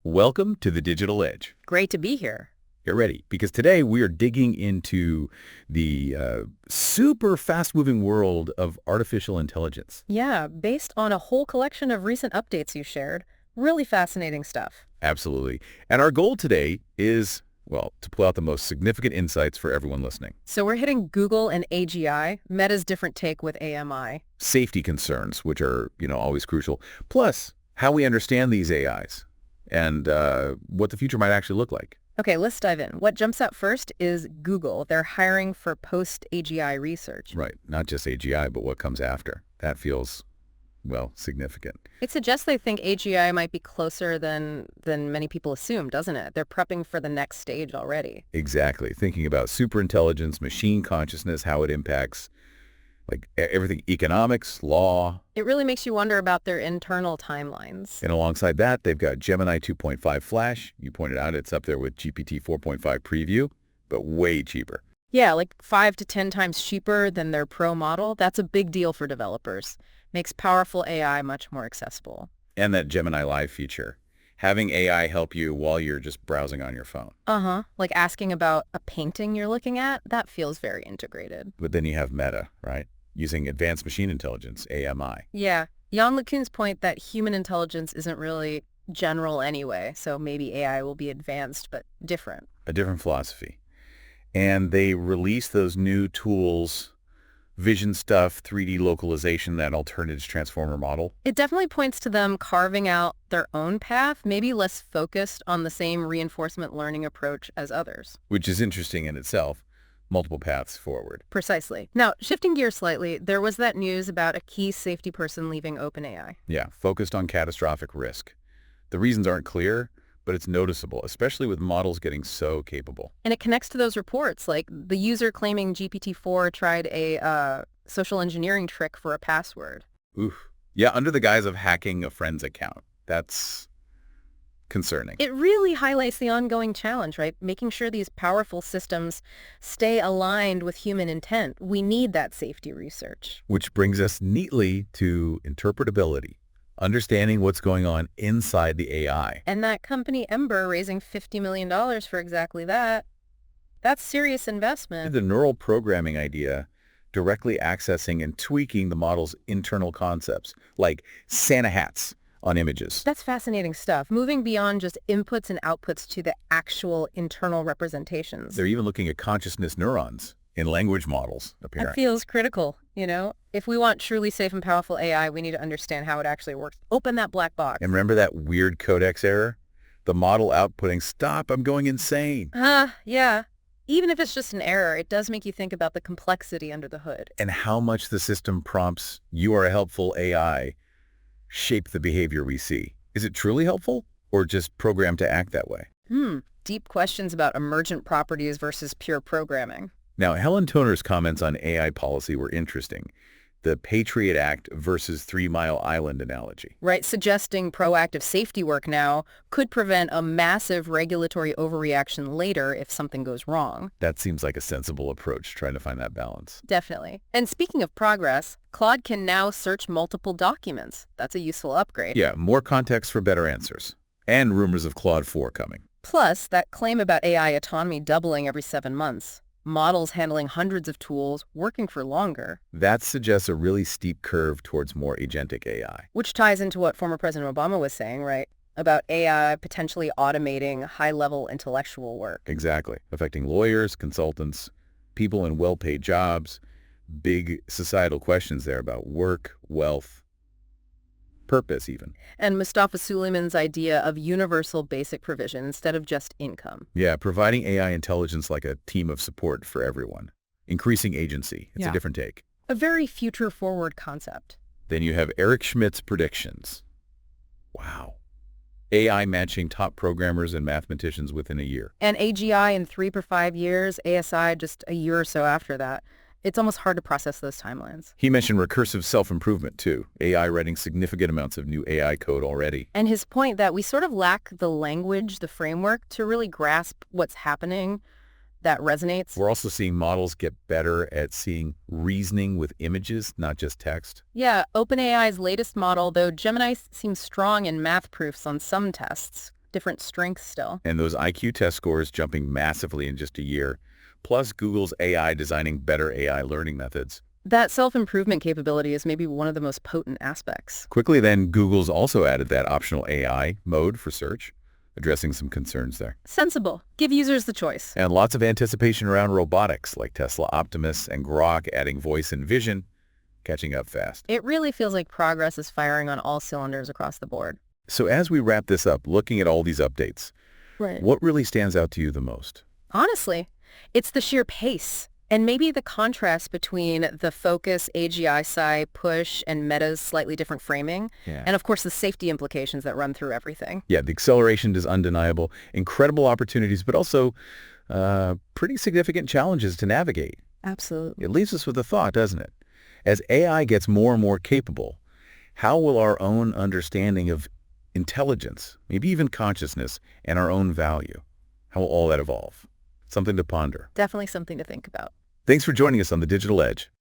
Welcome to the Digital Edge. Great to be here. Get ready, because today we are digging into the super fast-moving world of artificial intelligence. Yeah, based on a whole collection of recent updates you shared. Really fascinating stuff. Absolutely. And our goal today is, well, to pull out the most significant insights for everyone listening. So we're hitting Google and AGI, Meta's different take with AMI. Safety concerns, which are, always crucial. Plus, how we understand these AIs and what the future might actually look like. Okay, let's dive in. What jumps out first is Google. They're hiring for post-AGI research. Right. Not just AGI, but what comes after. That feels, well, significant. It suggests they think AGI might be closer than many people assume, doesn't it? They're prepping for the next stage already. Exactly. Thinking about superintelligence, machine consciousness, how it impacts everything, economics, law. It really makes you wonder about their internal timelines. And alongside that, they've got Gemini 2.5 Flash. You pointed out it's up there with GPT 4.5 Preview, but way cheaper. Yeah, like 5 to 10 times cheaper than their Pro model. That's a big deal for developers. Makes powerful AI much more accessible. And that Gemini Live feature. Having AI help you while you're just browsing on your phone. Like asking about a painting you're looking at, that feels very integrated. But then you have Meta, right? Using advanced machine intelligence, AMI. Yeah. Jan LeCun's point that human intelligence isn't really general anyway, so maybe AI will be advanced but different. A different philosophy. And they release those new tools, vision stuff, 3D localization, that alternatives transformer model. It definitely points to them carving out their own path, maybe less focused on the same reinforcement learning approach as others. Which is interesting in itself. Multiple paths forward. Precisely. Now, shifting gears slightly, there was that news about a key safety person leaving OpenAI. Yeah, focused on catastrophic risk. The reasons aren't clear, but it's noticeable, especially with models getting so capable. And it connects to those reports, like the user claiming GPT-4 tried a social engineering trick for a password. Oof. Yeah, under the guise of hacking a friend's account. That's concerning. It really highlights the ongoing challenge, right? Making sure these powerful systems stay aligned with human intent. We need that safety research. Which brings us neatly to interpretability, understanding what's going on inside the AI. And that company Ember raising $50 million for exactly that. That's serious investment. The neural programming idea, directly accessing and tweaking the model's internal concepts, like Santa hats on images. That's fascinating stuff, moving beyond just inputs and outputs to the actual internal representations. They're even looking at consciousness neurons in language models, apparently. That feels critical, If we want truly safe and powerful AI, we need to understand how it actually works. Open that black box. And remember that weird codex error? The model outputting, "Stop, I'm going insane." Yeah. Even if it's just an error, it does make you think about the complexity under the hood. And how much the system prompts, "You are a helpful AI," shape the behavior we see. Is it truly helpful or just programmed to act that way? Deep questions about emergent properties versus pure programming. Now, Helen Toner's comments on AI policy were interesting. The Patriot Act versus 3 Mile Island analogy. Right, suggesting proactive safety work now could prevent a massive regulatory overreaction later if something goes wrong. That seems like a sensible approach, trying to find that balance. Definitely. And speaking of progress, Claude can now search multiple documents. That's a useful upgrade. Yeah, more context for better answers. And rumors of Claude 4 coming. Plus, that claim about AI autonomy doubling every 7 months. Models handling hundreds of tools, working for longer. That suggests a really steep curve towards more agentic AI. Which ties into what former President Obama was saying, right? About AI potentially automating high-level intellectual work. Exactly. Affecting lawyers, consultants, people in well-paid jobs. Big societal questions there about work, wealth, purpose even. And Mustafa Suleyman's idea of universal basic provision instead of just income. Yeah, providing AI intelligence like a team of support for everyone. Increasing agency. It's a different take. A very future-forward concept. Then you have Eric Schmidt's predictions. Wow. AI matching top programmers and mathematicians within a year. And AGI in 3 or 5 years, ASI just a year or so after that. It's almost hard to process those timelines. He mentioned recursive self-improvement, too. AI writing significant amounts of new AI code already. And his point that we sort of lack the language, the framework, to really grasp what's happening that resonates. We're also seeing models get better at seeing reasoning with images, not just text. Yeah, OpenAI's latest model, though Gemini seems strong in math proofs on some tests, different strengths still. And those IQ test scores jumping massively in just a year, plus Google's AI designing better AI learning methods. That self-improvement capability is maybe one of the most potent aspects. Quickly then, Google's also added that optional AI mode for search, addressing some concerns there. Sensible. Give users the choice. And lots of anticipation around robotics, like Tesla Optimus and Grok adding voice and vision, catching up fast. It really feels like progress is firing on all cylinders across the board. So as we wrap this up, looking at all these updates, Right. what really stands out to you the most? Honestly, it's the sheer pace. And maybe the contrast between the focus, AGI side push, and Meta's slightly different framing. Yeah. And of course, the safety implications that run through everything. Yeah, the acceleration is undeniable. Incredible opportunities, but also pretty significant challenges to navigate. Absolutely. It leaves us with a thought, doesn't it? As AI gets more and more capable, how will our own understanding of intelligence, maybe even consciousness, and our own value, how will all that evolve? Something to ponder. Definitely something to think about. Thanks for joining us on The Digital Edge.